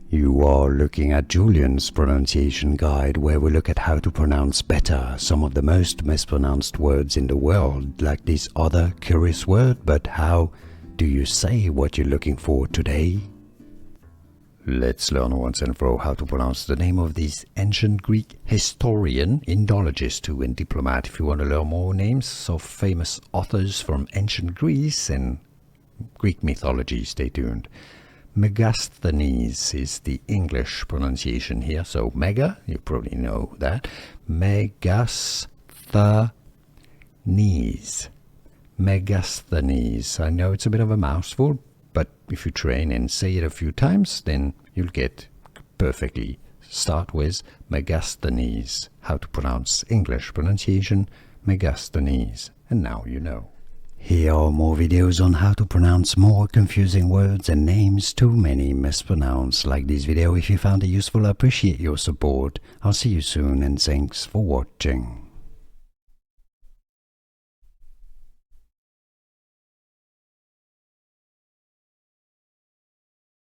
You are looking at Julian's pronunciation guide, where we look at how to pronounce better some of the most mispronounced words in the world, like this other curious word. But how do you say what you're looking for today? Let's learn once and for all how to pronounce the name of this ancient Greek historian, Indologist, and diplomat. If you want to learn more names of famous authors from ancient Greece and Greek mythology, stay tuned. Megasthenes is the English pronunciation here. So mega, you probably know that. Megasthenes. Megasthenes. I know it's a bit of a mouthful, but if you train and say it a few times, then you'll get perfectly. Start with Megasthenes. How to pronounce English pronunciation, Megasthenes. And now you know. Here are more videos on how to pronounce more confusing words and names too many mispronounced. Like this video if you found it useful. I appreciate your support. I'll see you soon and thanks for watching.